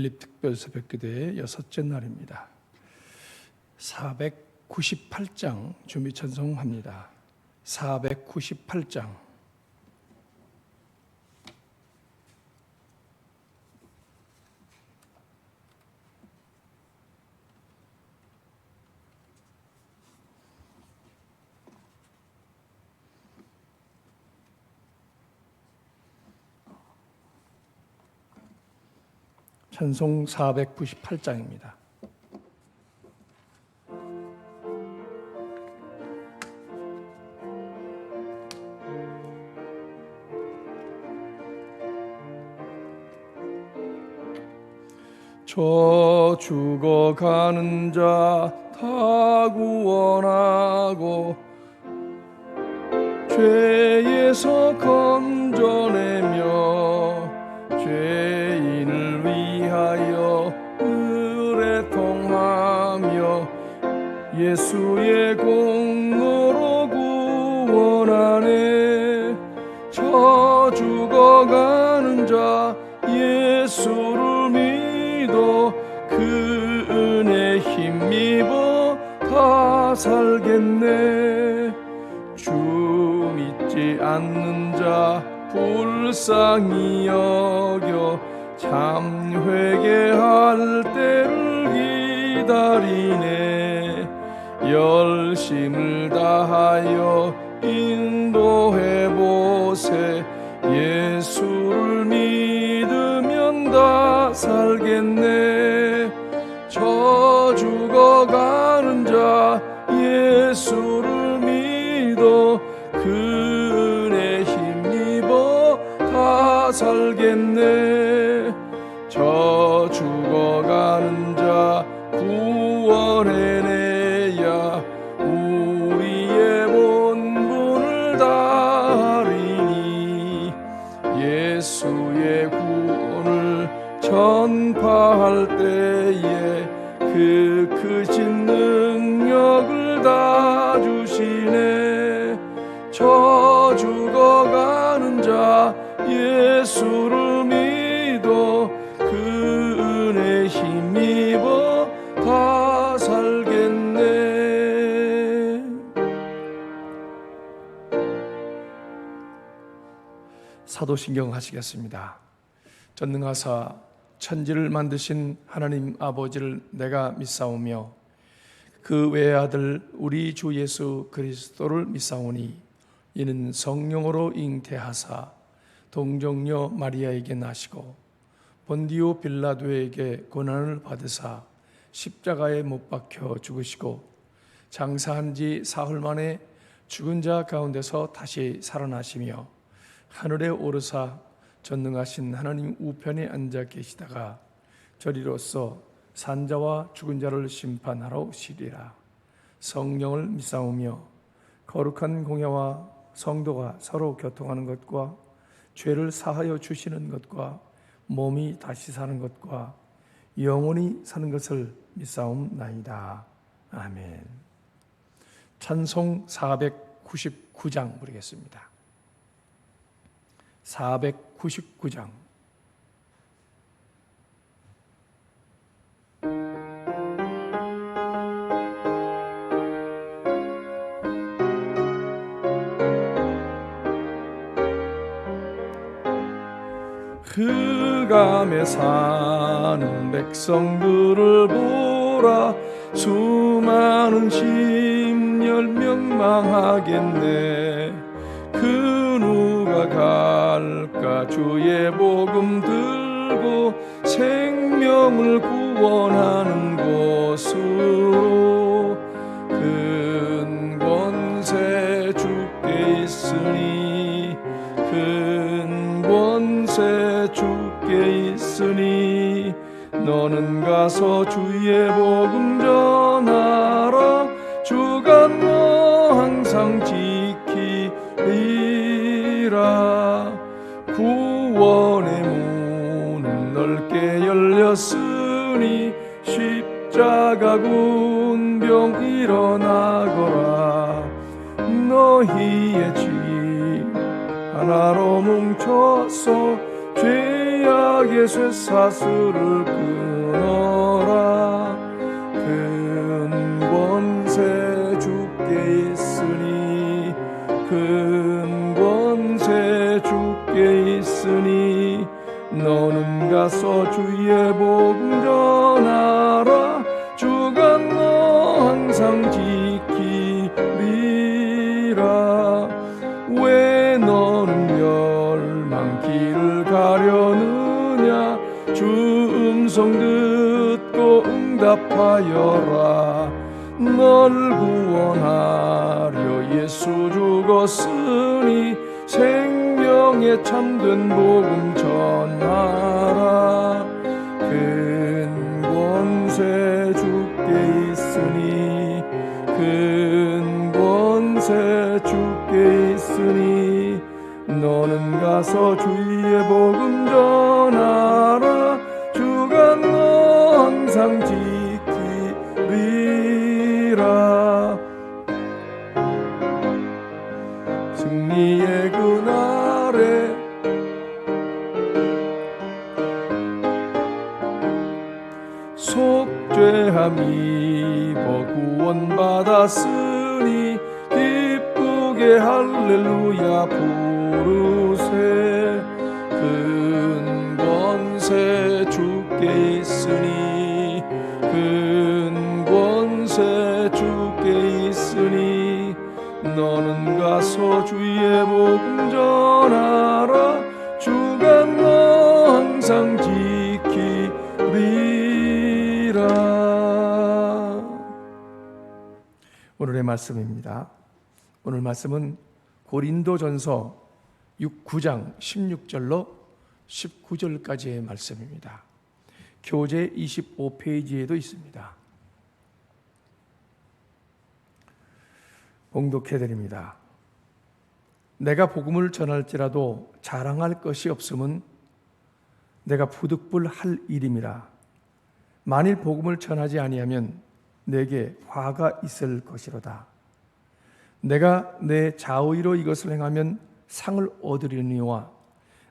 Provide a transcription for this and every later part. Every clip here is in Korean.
주일 특별 새벽기도의 여섯째 날입니다. 498장 준비 찬송합니다. 498장. 찬송 498장입니다. 저 죽어가는 자 다 구원하고 죄에서 건져내며 죄인을 위하여 의뢰통하며 예수의 공로로 구원하네. 저 죽어가는 자 예수를 믿어 그 은혜 힘입어 다 살겠네. 주 믿지 않는 자 불쌍히 여겨 참 회개할 때를 기다리네. 열심을 다하여 인도해보세. 예수를 믿으면 다 살겠네. 저 죽어가는 자 예수를 믿어 그 은혜 힘입어 다 살겠네. 저 죽어가는 자 구원해내야 우리의 본분을 다하리니. 예수의 구원을 전파할 때에 그 크신 능력을 다 주시네. 저 죽어가는 자 예수를 믿어 그 은혜 힘입어 다 살겠네. 사도신경 하시겠습니다. 전능하사 천지를 만드신 하나님 아버지를 내가 믿사오며 그 외아들 우리 주 예수 그리스도를 믿사오니 이는 성령으로 잉태하사 동정녀 마리아에게 나시고 본디오 빌라도에게 고난을 받으사 십자가에 못 박혀 죽으시고 장사한 지 사흘 만에 죽은 자 가운데서 다시 살아나시며 하늘에 오르사 전능하신 하나님 우편에 앉아 계시다가 저리로서 산자와 죽은 자를 심판하러 오시리라. 성령을 믿사오며 거룩한 공회와 성도가 서로 교통하는 것과 죄를 사하여 주시는 것과 몸이 다시 사는 것과 영원히 사는 것을 믿사옵나이다. 아멘. 찬송 499장 부르겠습니다. 499장. 흑암에 사는 백성들을 보라. 수많은 심령 명망하겠네. 그 누가 갈까 주의 복음 들고 생명을 구원하는 곳으로. 큰 권세 주께 있으니 큰 권세 주께 있으니 너는 가서 주의 복음 전하라. 주가 너 항상 지키리라. 구원의 문은 넓게 열렸으니 십자가 군병 일어나거라. 너희의 집 하나로 뭉쳐서 죄 약의 쇠사슬을 끊어라. 근권세 주께 있으니 근권세 주께 있으니 너는 가서 주의 복음 전하라. 주가 너 항상 지키리라. 왜 너는 멸망길을 가려느냐. 주 음성 듣고 응답하여라. 널 구원하려 예수 죽었으니 생명에 참된 복음 전하라. 근권세 주께 있으니 근권세 주께 있으니 너는 가서 주의 복음 전하라. 주가 너 항상 지키리라. 승리의 그날에 속죄함 입어 구원받았으니 기쁘게 할렐루야 부르세. 근권세 주께 있으니 근권세 주께 있으니 너는 가서 주의 복음 전하라. 주가 너 항상 지키리라. 오늘의 말씀입니다. 오늘 말씀은 고린도전서 9장 16절로 19절까지의 말씀입니다. 교재 25페이지에도 있습니다. 봉독해드립니다. 내가 복음을 전할지라도 자랑할 것이 없음은 내가 부득불할 일임이라. 만일 복음을 전하지 아니하면 내게 화가 있을 것이로다. 내가 내 자의로 이것을 행하면 상을 얻으려니와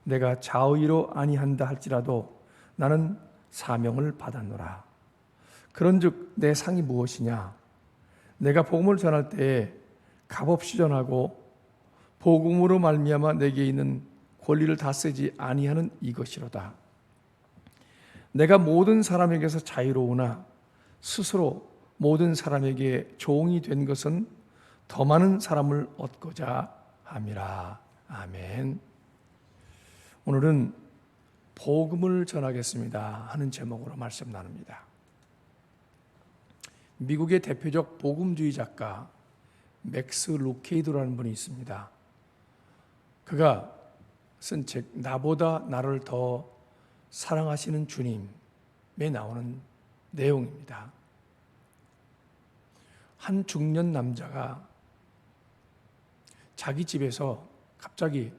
내가 자의로 아니한다 할지라도 나는 사명을 받았노라. 그런즉 내 상이 무엇이냐? 내가 복음을 전할 때에 값없이 전하고 복음으로 말미암아 내게 있는 권리를 다 쓰지 아니하는 이것이로다. 내가 모든 사람에게서 자유로우나 스스로 모든 사람에게 종이 된 것은 더 많은 사람을 얻고자 함이라. 아멘. 오늘은 복음을 전하겠습니다 하는 제목으로 말씀 나눕니다. 미국의 대표적 복음주의 작가 맥스 루케이도라는 분이 있습니다. 그가 쓴 책 나보다 나를 더 사랑하시는 주님에 나오는 내용입니다. 한 중년 남자가 자기 집에서 갑자기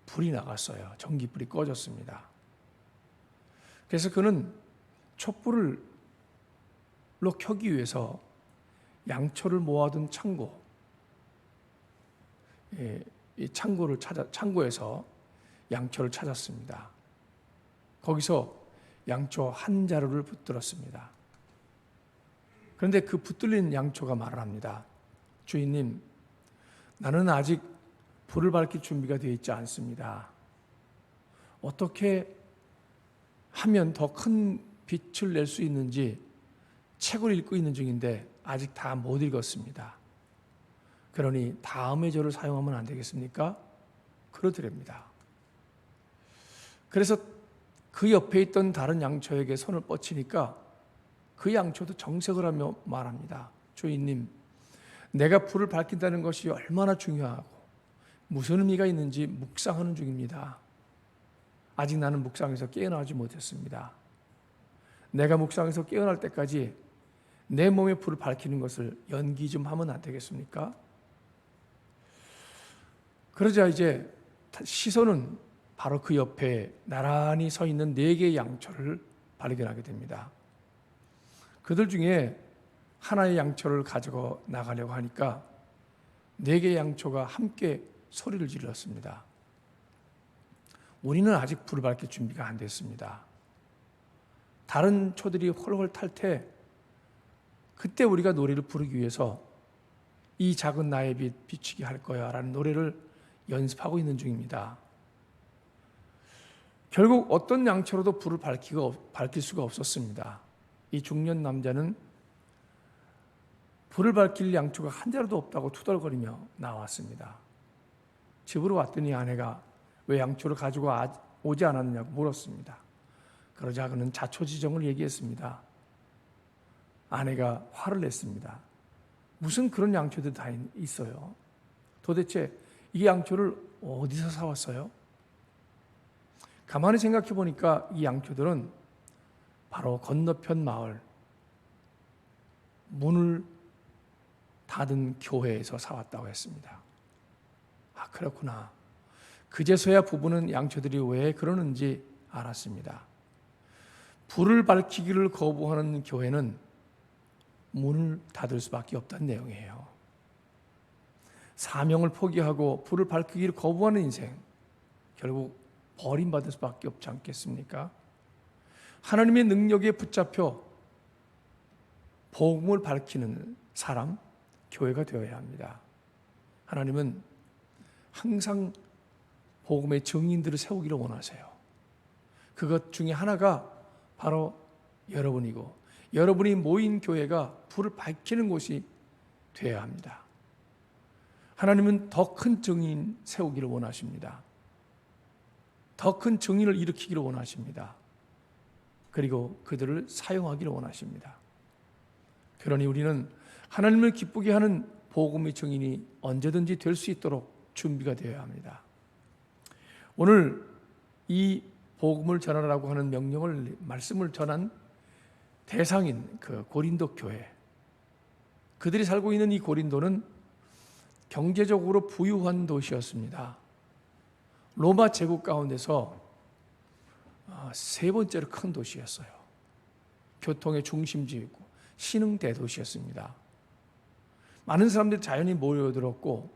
불이 나갔어요. 전기불이 꺼졌습니다. 그래서 그는 촛불로 켜기 위해서 양초를 모아둔 창고, 이 창고에서 양초를 찾았습니다. 거기서 양초 한 자루를 붙들었습니다. 그런데 그 붙들린 양초가 말을 합니다. 주인님, 나는 아직 불을 밝힐 준비가 되어 있지 않습니다. 어떻게 하면 더 큰 빛을 낼 수 있는지 책을 읽고 있는 중인데 아직 다 못 읽었습니다. 그러니 다음에 저를 사용하면 안 되겠습니까? 그러더랍니다. 그래서 그 옆에 있던 다른 양초에게 손을 뻗치니까 그 양초도 정색을 하며 말합니다. 주인님, 내가 불을 밝힌다는 것이 얼마나 중요하고 무슨 의미가 있는지 묵상하는 중입니다. 아직 나는 묵상에서 깨어나지 못했습니다. 내가 묵상에서 깨어날 때까지 내 몸에 불을 밝히는 것을 연기 좀 하면 안 되겠습니까? 그러자 이제 시선은 바로 그 옆에 나란히 서 있는 4개의 양초를 발견하게 됩니다. 그들 중에 하나의 양초를 가지고 나가려고 하니까 4개의 양초가 함께 소리를 질렀습니다. 우리는 아직 불을 밝힐 준비가 안 됐습니다. 다른 초들이 홀홀 탈 때 그때 우리가 노래를 부르기 위해서 이 작은 나의 빛 비추게 할 거야 라는 노래를 연습하고 있는 중입니다. 결국 어떤 양초로도 불을 밝힐 수가 없었습니다. 이 중년 남자는 불을 밝힐 양초가 한 자루도 없다고 투덜거리며 나왔습니다. 집으로 왔더니 아내가 왜 양초를 가지고 오지 않았느냐고 물었습니다. 그러자 그는 자초지종을 얘기했습니다. 아내가 화를 냈습니다. 무슨 그런 양초들이 다 있어요? 도대체 이 양초를 어디서 사왔어요? 가만히 생각해 보니까 이 양초들은 바로 건너편 마을 문을 닫은 교회에서 사왔다고 했습니다. 아, 그렇구나. 그제서야 부부는 양초들이 왜 그러는지 알았습니다. 불을 밝히기를 거부하는 교회는 문을 닫을 수밖에 없다는 내용이에요. 사명을 포기하고 불을 밝히기를 거부하는 인생, 결국 버림받을 수밖에 없지 않겠습니까? 하나님의 능력에 붙잡혀 복음을 밝히는 사람, 교회가 되어야 합니다. 하나님은 항상 복음의 증인들을 세우기를 원하세요. 그것 중에 하나가 바로 여러분이고, 여러분이 모인 교회가 불을 밝히는 곳이 되어야 합니다. 하나님은 더 큰 증인 세우기를 원하십니다. 더 큰 증인을 일으키기를 원하십니다. 그리고 그들을 사용하기를 원하십니다. 그러니 우리는 하나님을 기쁘게 하는 복음의 증인이 언제든지 될 수 있도록 준비가 되어야 합니다. 오늘 이 복음을 전하라고 하는 말씀을 전한 대상인 그 고린도 교회, 그들이 살고 있는 이 고린도는 경제적으로 부유한 도시였습니다. 로마 제국 가운데서 세 번째로 큰 도시였어요. 교통의 중심지이고 신흥 대도시였습니다. 많은 사람들이 자연히 모여들었고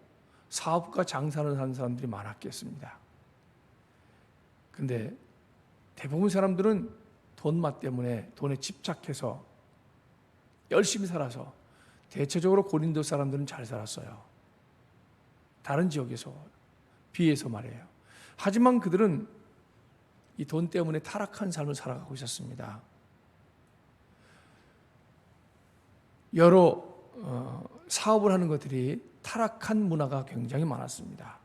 사업과 장사를 하는 사람들이 많았겠습니다. 그런데 대부분 사람들은 돈맛 때문에 돈에 집착해서 열심히 살아서 대체적으로 고린도 사람들은 잘 살았어요. 다른 지역에서 비해서 말이에요. 하지만 그들은 이 돈 때문에 타락한 삶을 살아가고 있었습니다. 여러 사업을 하는 것들이 타락한 문화가 굉장히 많았습니다.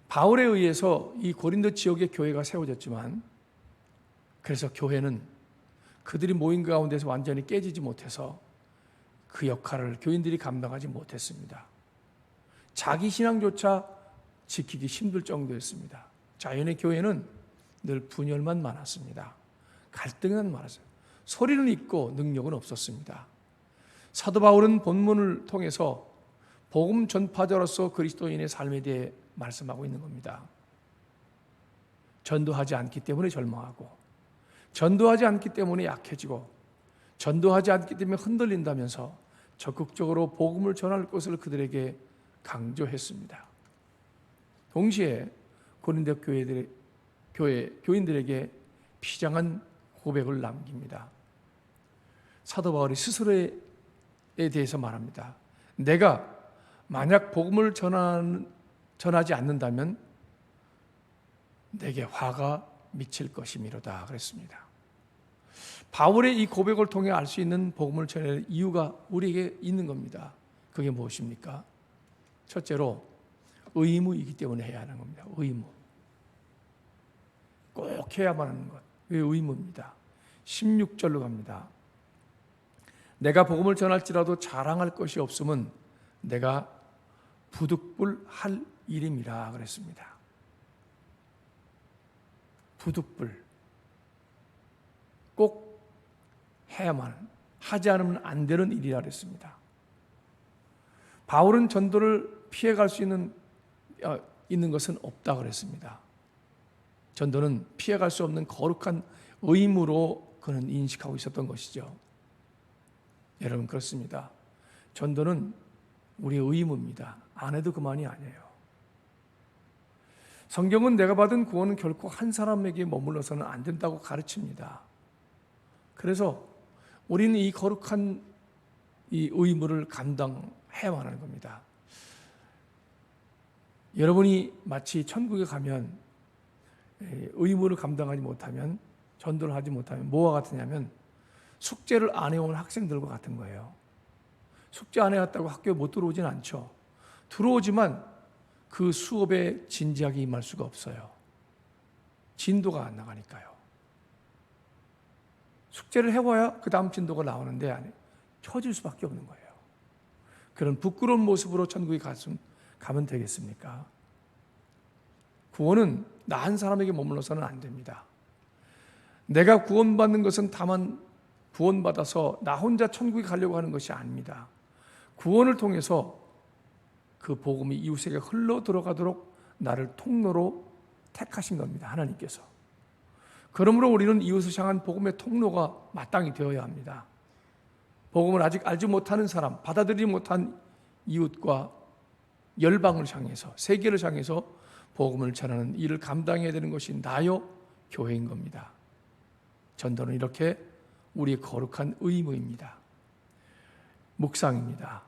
바울에 의해서 이 고린도 지역의 교회가 세워졌지만, 그래서 교회는 그들이 모인 가운데서 완전히 깨지지 못해서 그 역할을 교인들이 감당하지 못했습니다. 자기 신앙조차 지키기 힘들 정도였습니다. 자연의 교회는 늘 분열만 많았습니다. 갈등만 많았어요. 소리는 있고 능력은 없었습니다. 사도 바울은 본문을 통해서 복음 전파자로서 그리스도인의 삶에 대해 말씀하고 있는 겁니다. 전도하지 않기 때문에 절망하고, 전도하지 않기 때문에 약해지고, 전도하지 않기 때문에 흔들린다면서 적극적으로 복음을 전할 것을 그들에게 강조했습니다. 동시에 고린도 교인들에게 비장한 고백을 남깁니다. 사도 바울이 스스로에 대해서 말합니다. 내가 만약 복음을 전하지 않는다면 내게 화가 미칠 것이미로다 그랬습니다. 바울의 이 고백을 통해 알 수 있는 복음을 전할 이유가 우리에게 있는 겁니다. 그게 무엇입니까? 첫째로 의무이기 때문에 해야 하는 겁니다. 의무. 꼭 해야만 하는 것. 그게 의무입니다. 16절로 갑니다. 내가 복음을 전할지라도 자랑할 것이 없음은 내가 부득불할 일임이라 그랬습니다. 부득불. 꼭 해야만, 하지 않으면 안 되는 일이라 그랬습니다. 바울은 전도를 피해갈 수 있는 것은 없다 그랬습니다. 전도는 피해갈 수 없는 거룩한 의무로 그는 인식하고 있었던 것이죠. 여러분, 그렇습니다. 전도는 우리의 의무입니다. 안 해도 그만이 아니에요. 성경은 내가 받은 구원은 결코 한 사람에게 머물러서는 안 된다고 가르칩니다. 그래서 우리는 이 거룩한 이 의무를 감당해야만 하는 겁니다. 여러분이 마치 천국에 가면 의무를 감당하지 못하면, 전도를 하지 못하면 뭐와 같으냐면 숙제를 안 해온 학생들과 같은 거예요. 숙제 안 해왔다고 학교에 못 들어오진 않죠. 들어오지만 그 수업에 진지하게 임할 수가 없어요. 진도가 안 나가니까요. 숙제를 해봐야 그 다음 진도가 나오는데 처질 수밖에 없는 거예요. 그런 부끄러운 모습으로 천국에 가면 되겠습니까? 구원은 나 한 사람에게 머물러서는 안 됩니다. 내가 구원받는 것은 다만 구원받아서 나 혼자 천국에 가려고 하는 것이 아닙니다. 구원을 통해서 그 복음이 이웃에게 흘러 들어가도록 나를 통로로 택하신 겁니다. 하나님께서. 그러므로 우리는 이웃을 향한 복음의 통로가 마땅히 되어야 합니다. 복음을 아직 알지 못하는 사람, 받아들이지 못한 이웃과 열방을 향해서, 세계를 향해서 복음을 전하는 일을 감당해야 되는 것이 나요 교회인 겁니다. 전도는 이렇게 우리의 거룩한 의무입니다. 묵상입니다.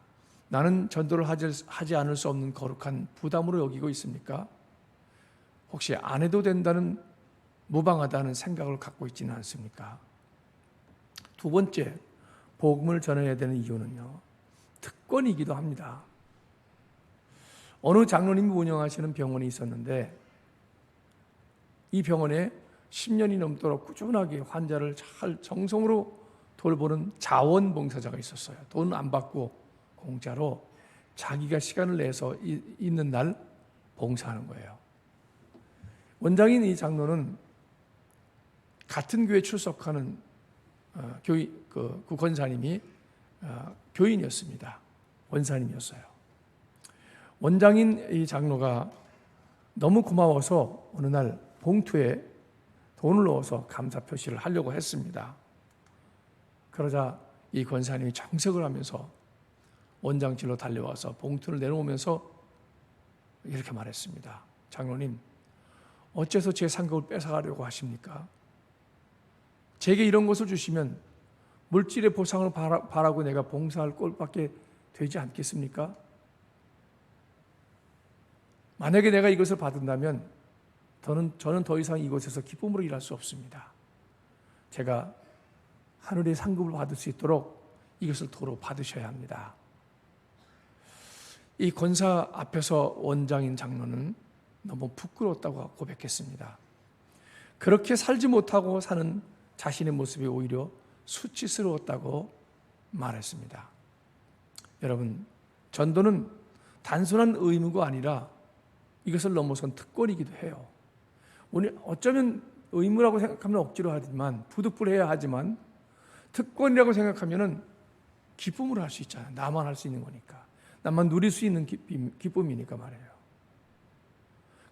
나는 전도를 하지 않을 수 없는 거룩한 부담으로 여기고 있습니까? 혹시 안 해도 된다는, 무방하다는 생각을 갖고 있지는 않습니까? 두 번째, 복음을 전해야 되는 이유는요, 특권이기도 합니다. 어느 장로님이 운영하시는 병원이 있었는데 이 병원에 10년이 넘도록 꾸준하게 환자를 잘 정성으로 돌보는 자원봉사자가 있었어요. 돈 안 받고 공짜로 자기가 시간을 내서 있는 날 봉사하는 거예요. 원장인 이 장로는 같은 교회 출석하는 그 권사님이 교인이었습니다. 원사님이었어요. 원장인 이 장로가 너무 고마워서 어느 날 봉투에 돈을 넣어서 감사 표시를 하려고 했습니다. 그러자 이 권사님이 정색을 하면서 원장실로 달려와서 봉투를 내놓으면서 이렇게 말했습니다. 장로님, 어째서 제 상급을 뺏어가려고 하십니까? 제게 이런 것을 주시면 물질의 보상을 바라고 내가 봉사할 꼴밖에 되지 않겠습니까? 만약에 내가 이것을 받는다면 저는 더 이상 이곳에서 기쁨으로 일할 수 없습니다. 제가 하늘의 상급을 받을 수 있도록 이것을 도로 받으셔야 합니다. 이 권사 앞에서 원장인 장로는 너무 부끄러웠다고 고백했습니다. 그렇게 살지 못하고 사는 자신의 모습이 오히려 수치스러웠다고 말했습니다. 여러분, 전도는 단순한 의무가 아니라 이것을 넘어선 특권이기도 해요. 우리 어쩌면 의무라고 생각하면 억지로 하지만, 부득불해야 하지만, 특권이라고 생각하면 기쁨으로 할 수 있잖아요. 나만 할 수 있는 거니까. 나만 누릴 수 있는 기쁨이니까 말이에요.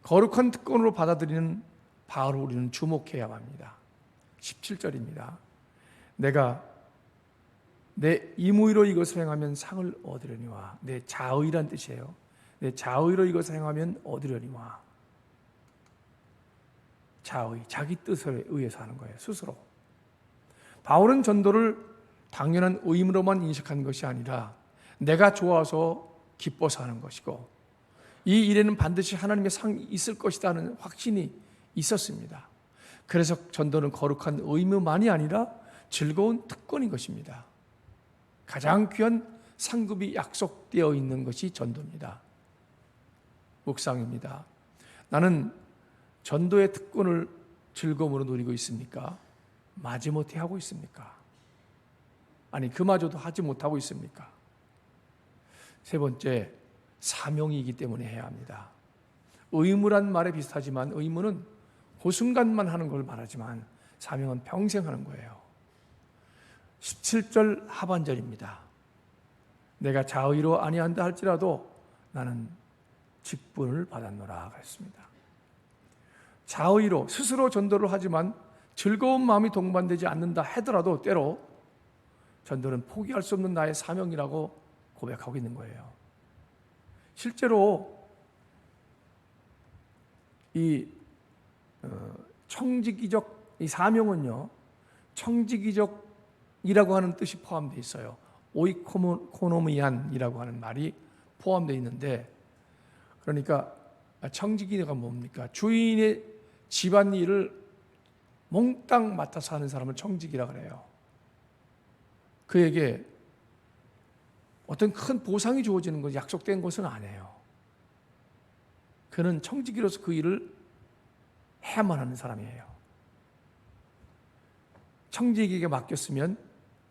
거룩한 특권으로 받아들이는 바로 우리는 주목해야 합니다. 17절입니다. 내가 내 임의로 이것을 행하면 상을 얻으려니와. 내 자의란 뜻이에요. 내 자의로 이것을 행하면 얻으려니와. 자의, 자기 뜻에 의해서 하는 거예요. 스스로. 바울은 전도를 당연한 의무로만 인식한 것이 아니라 내가 좋아서 기뻐서 하는 것이고, 이 일에는 반드시 하나님의 상이 있을 것이다 하는 확신이 있었습니다. 그래서 전도는 거룩한 의무만이 아니라 즐거운 특권인 것입니다. 가장 귀한 상급이 약속되어 있는 것이 전도입니다. 묵상입니다. 나는 전도의 특권을 즐거움으로 누리고 있습니까? 마지못해 하고 있습니까? 아니, 그마저도 하지 못하고 있습니까? 세 번째, 사명이기 때문에 해야 합니다. 의무란 말에 비슷하지만 의무는 그 순간만 하는 걸 말하지만 사명은 평생 하는 거예요. 17절 하반절입니다. 내가 자의로 아니한다 할지라도 나는 직분을 받았노라 했습니다. 자의로 스스로 전도를 하지만 즐거운 마음이 동반되지 않는다 하더라도 때로 전도는 포기할 수 없는 나의 사명이라고 고백하고 있는 거예요. 실제로 이 청지기적 이 사명은요, 청지기적이라고 하는 뜻이 포함되어 있어요. 오이코노미안이라고 하는 말이 포함되어 있는데, 그러니까 청지기가 뭡니까? 주인의 집안일을 몽땅 맡아서 하는 사람을 청지기라 그래요. 그에게 어떤 큰 보상이 주어지는 것, 약속된 것은 아니에요. 그는 청지기로서 그 일을 해야만 하는 사람이에요. 청지기에게 맡겼으면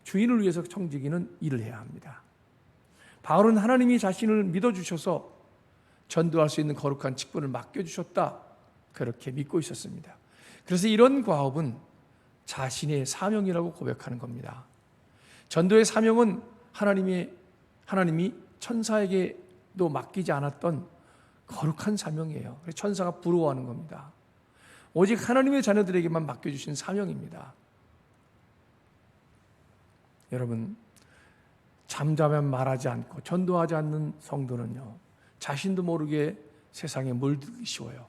주인을 위해서 청지기는 일을 해야 합니다. 바울은 하나님이 자신을 믿어주셔서 전도할 수 있는 거룩한 직분을 맡겨주셨다, 그렇게 믿고 있었습니다. 그래서 이런 과업은 자신의 사명이라고 고백하는 겁니다. 전도의 사명은 하나님이 천사에게도 맡기지 않았던 거룩한 사명이에요. 그래서 천사가 부러워하는 겁니다. 오직 하나님의 자녀들에게만 맡겨주신 사명입니다. 여러분, 잠잠하면 말하지 않고 전도하지 않는 성도는요, 자신도 모르게 세상에 물들기 쉬워요.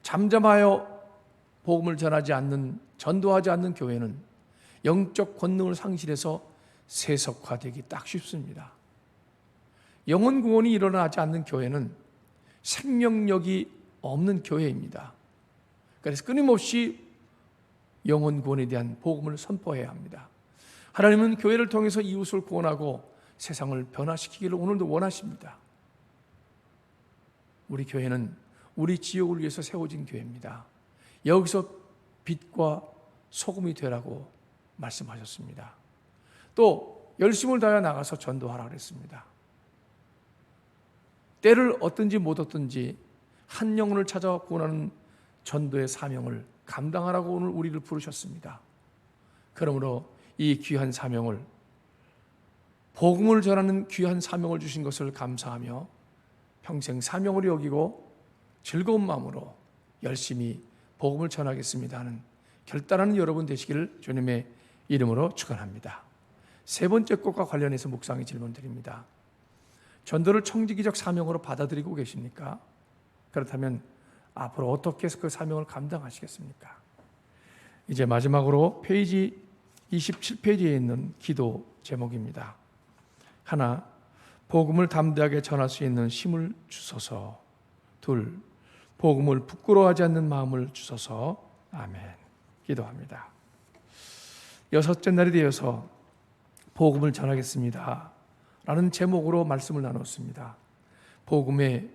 잠잠하여 복음을 전하지 않는, 전도하지 않는 교회는 영적 권능을 상실해서 세속화되기 딱 쉽습니다. 영혼 구원이 일어나지 않는 교회는 생명력이 없는 교회입니다. 그래서 끊임없이 영혼 구원에 대한 복음을 선포해야 합니다. 하나님은 교회를 통해서 이웃을 구원하고 세상을 변화시키기를 오늘도 원하십니다. 우리 교회는 우리 지역을 위해서 세워진 교회입니다. 여기서 빛과 소금이 되라고 말씀하셨습니다. 또 열심을 다해 나가서 전도하라 그랬습니다. 때를 얻든지 못 얻든지 한 영혼을 찾아 구원하는 전도의 사명을 감당하라고 오늘 우리를 부르셨습니다. 그러므로 이 귀한 사명을, 복음을 전하는 귀한 사명을 주신 것을 감사하며 평생 사명을 여기고 즐거운 마음으로 열심히 복음을 전하겠습니다 하는 결단하는 여러분 되시기를 주님의 이름으로 축원합니다. 세 번째 것과 관련해서 묵상의 질문 드립니다. 전도를 청지기적 사명으로 받아들이고 계십니까? 그렇다면 앞으로 어떻게 해서 그 사명을 감당하시겠습니까? 이제 마지막으로 페이지 27페이지에 있는 기도 제목입니다. 하나, 복음을 담대하게 전할 수 있는 힘을 주소서. 둘, 복음을 부끄러워하지 않는 마음을 주소서. 아멘. 기도합니다. 여섯째 날이 되어서 복음을 전하겠습니다 라는 제목으로 말씀을 나눴습니다. 복음에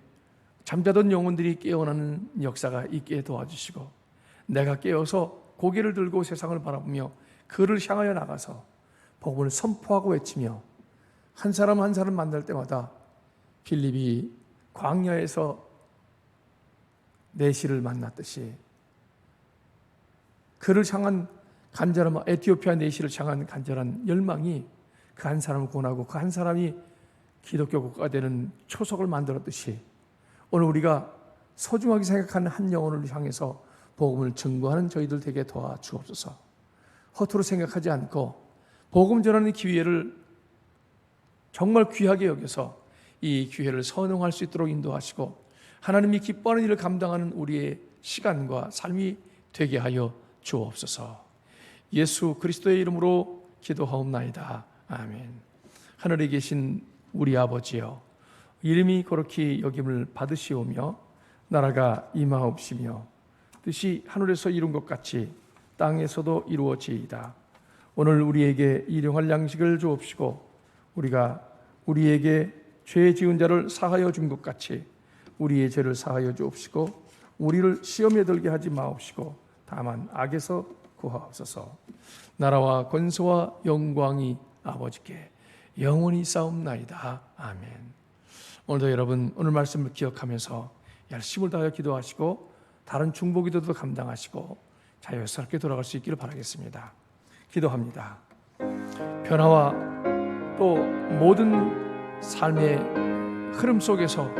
잠자던 영혼들이 깨어나는 역사가 있게 도와주시고, 내가 깨어서 고개를 들고 세상을 바라보며 그를 향하여 나가서 복음을 선포하고 외치며 한 사람 한 사람 만날 때마다 빌립이 광야에서 내시를 만났듯이 그를 향한 간절한, 에티오피아 내시를 향한 간절한 열망이 그 한 사람을 구원하고 그 한 사람이 기독교 국가가 되는 초석을 만들었듯이 오늘 우리가 소중하게 생각하는 한 영혼을 향해서 복음을 증거하는 저희들 되게 도와주옵소서. 허투루 생각하지 않고 복음 전하는 기회를 정말 귀하게 여겨서 이 기회를 선용할 수 있도록 인도하시고 하나님이 기뻐하는 일을 감당하는 우리의 시간과 삶이 되게 하여 주옵소서. 예수 그리스도의 이름으로 기도하옵나이다. 아멘. 하늘에 계신 우리 아버지여, 이름이 거룩히 여김을 받으시오며 나라가 임하옵시며 뜻이 하늘에서 이룬 것 같이 땅에서도 이루어지이다. 오늘 우리에게 일용할 양식을 주옵시고 우리가 우리에게 죄 지은 자를 사하여 준 것 같이 우리의 죄를 사하여 주옵시고 우리를 시험에 들게 하지 마옵시고 다만 악에서 구하옵소서. 나라와 권세와 영광이 아버지께 영원히 싸움나이다. 아멘. 오늘도 여러분 오늘 말씀을 기억하면서 열심을 다하여 기도하시고 다른 중보기도도 감당하시고 자유스럽게 돌아갈 수 있기를 바라겠습니다. 기도합니다. 변화와 또 모든 삶의 흐름 속에서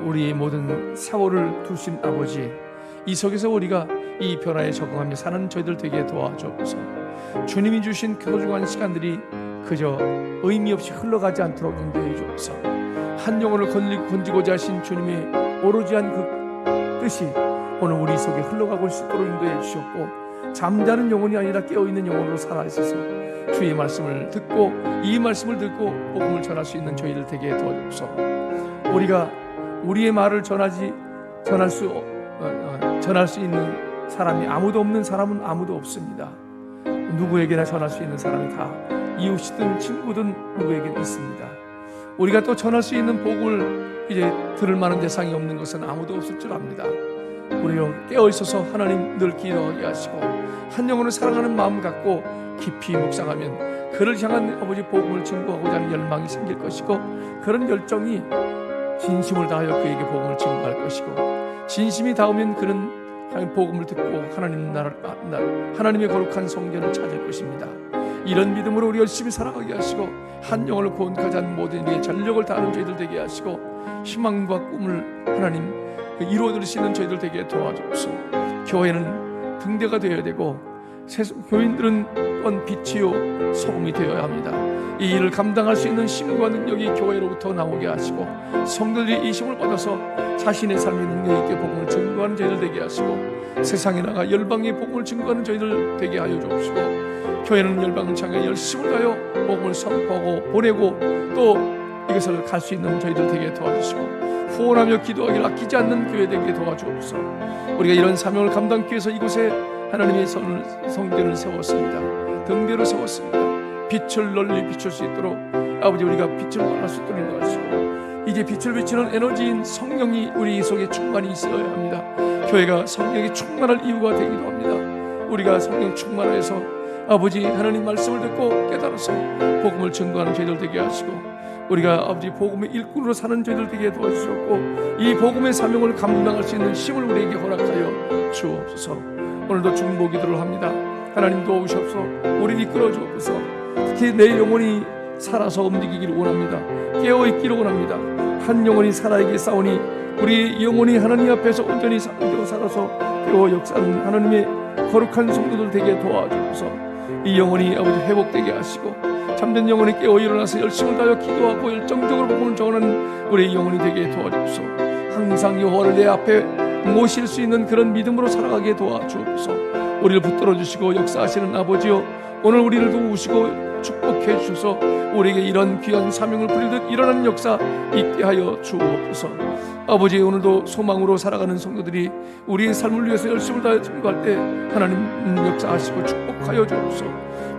우리의 모든 세월을 두신 아버지, 이 속에서 우리가 이 변화에 적응하며 사는 저희들 되게 도와주옵소서. 주님이 주신 그 소중한 시간들이 그저 의미 없이 흘러가지 않도록 인도해 주옵소서. 한 영혼을 건지고자 하신 주님의 오로지한 그 뜻이 오늘 우리 속에 흘러가고 있을 수 있도록 인도해 주셨고, 잠자는 영혼이 아니라 깨어있는 영혼으로 살아있어서 주의 말씀을 듣고 이 말씀을 듣고 복음을 전할 수 있는 저희들 되게 도와주옵소서. 우리가 우리의 말을 전할 수 있는 사람이 아무도 없는 사람은 아무도 없습니다. 누구에게나 전할 수 있는 사람이 다 이웃이든 친구든 누구에게나 있습니다. 우리가 또 전할 수 있는 복을 이제 들을 만한 대상이 없는 것은 아무도 없을 줄 압니다. 우리로 깨어있어서 하나님 늘 기도하게 하시고 한 영혼을 사랑하는 마음 갖고 깊이 묵상하면 그를 향한 아버지 복음을 증거하고자 하는 열망이 생길 것이고, 그런 열정이 진심을 다하여 그에게 복음을 증거할 것이고, 진심이 닿으면 그는 복음을 듣고 하나님의 거룩한 성전을 찾을 것입니다. 이런 믿음으로 우리 열심히 살아가게 하시고 한 영혼을 구원하자 하는 모든 일에 전력을 다하는 저희들 되게 하시고, 희망과 꿈을 하나님 이루어드릴 수 있는 저희들 되게 도와주옵소서. 교회는 등대가 되어야 되고 교인들은 또한 빛이요 소금이 되어야 합니다. 이 일을 감당할 수 있는 힘과 능력이 교회로부터 나오게 하시고, 성도들이 이 힘을 받아서 자신의 삶의 능력 있게 복음을 증거하는 저희들 되게 하시고, 세상에 나가 열방의 복음을 증거하는 저희들 되게 하여 주옵시고, 교회는 열방을 향해 열심을 다하여 복음을 선포하고 보내고 또 이것을 갈 수 있는 저희들 되게 도와주시고, 후원하며 기도하기를 아끼지 않는 교회 되게 도와주옵소서. 우리가 이런 사명을 감당하기 위해서 이곳에 하나님의 성전을 세웠습니다. 등대를 세웠습니다. 빛을 널리 비출 수 있도록 아버지 우리가 빛을 발할 수 있도록 인도하시고, 이제 빛을 비치는 에너지인 성령이 우리 속에 충만히 있어야 합니다. 교회가 성령이 충만할 이유가 되기도 합니다. 우리가 성령 충만하여서 아버지 하나님 말씀을 듣고 깨달아서 복음을 증거하는 저희들 되게 하시고, 우리가 아버지 복음의 일꾼으로 사는 저희들 되게 도와주셨고, 이 복음의 사명을 감당할 수 있는 힘을 우리에게 허락하여 주옵소서. 오늘도 중보 기도를 합니다. 하나님 도우시옵소서. 우리를 이끌어 주옵소서. 특히 내 영혼이 살아서 움직이기를 원합니다. 깨어있기를 원합니다. 한 영혼이 살아있게 싸우니 우리 영혼이 하나님 앞에서 온전히 살아서 깨어 역사하는 하나님의 거룩한 성도들 되게 도와주옵소서. 이 영혼이 아버지 회복되게 하시고, 잠든 영혼이 깨어 일어나서 열심을 다하여 기도하고 열정적으로 복음을 전하는 우리 영혼이 되게 도와주옵소서. 항상 여호와를 내 앞에 모실 수 있는 그런 믿음으로 살아가게 도와주옵소서. 우리를 붙들어 주시고 역사하시는 아버지여, 오늘 우리를 도우시고 축복해 주셔서 우리에게 이런 귀한 사명을 부리듯 일어나는 역사 있게 하여 주옵소서. 아버지, 오늘도 소망으로 살아가는 성도들이 우리의 삶을 위해서 열심을 다해 증거할 때 하나님 역사하시고 축복하여 주옵소서.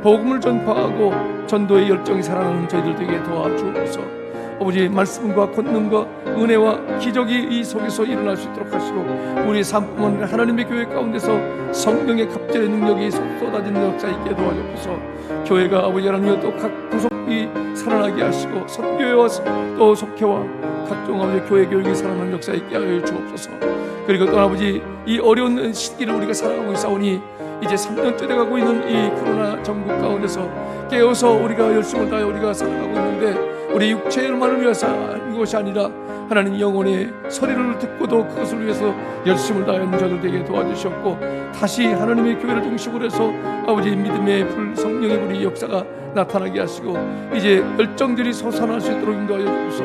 복음을 전파하고 전도의 열정이 살아나는 저희들 되게 도와주옵소서. 아버지, 말씀과 권능과 은혜와 기적이 이 속에서 일어날 수 있도록 하시고, 우리의 삶뿐만 아니라 하나님의 교회 가운데서 성령의 갑절의 능력이 쏟아지는 역사 있게 도와주옵소서. 교회가 아버지 하나님 또 각 구속이 살아나게 하시고, 선교회와 또 속회와 각종 아버지 교회 교육이 살아나는 역사 있게 하여 주옵소서. 그리고 또 아버지, 이 어려운 시기를 우리가 살아가고 있사오니 이제 3년째 돼가고 있는 이 코로나 전국 가운데서 깨어서 우리가 열심을 다해 우리가 살아가고 있는데, 우리 육체만을 위해서 하는 것이 아니라 하나님 영혼의 소리를 듣고도 그것을 위해서 열심을 다하는 자들 되게 도와주셨고, 다시 하나님의 교회를 중심으로 해서 아버지 믿음의 불 성령의 불이 역사가 나타나게 하시고, 이제 열정들이 솟아날 수 있도록 인도하여 주옵소서.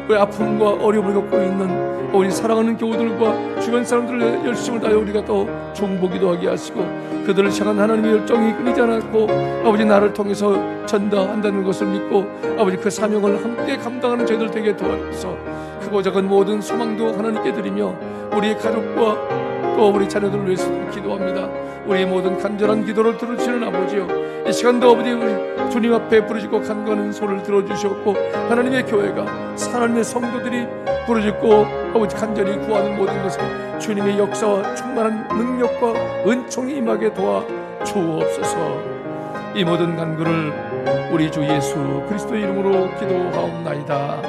그 아픔과 어려움을 겪고 있는 우리 사랑하는 교우들과 주변 사람들을 열심을 다해 우리가 또 중보기도 하게 하시고, 그들을 향한 하나님의 열정이 끊이지 않았고 아버지 나를 통해서 전도한다는 것을 믿고 아버지 그 사명을 함께 감당하는 저희들 되게 도와주소서. 크고 작은 모든 소망도 하나님께 드리며 우리의 가족과 또 우리 자녀들을 위해서 기도합니다. 우리의 모든 간절한 기도를 들으시는 아버지요, 이 시간도 아버지 우리 주님 앞에 부르짖고 간구하는 소리를 들어주셨고, 하나님의 교회가 하나님의 성도들이 부르짖고 아버지 간절히 구하는 모든 것을 주님의 역사와 충만한 능력과 은총이 임하게 도와 주옵소서. 이 모든 간구를 우리 주 예수 그리스도의 이름으로 기도하옵나이다.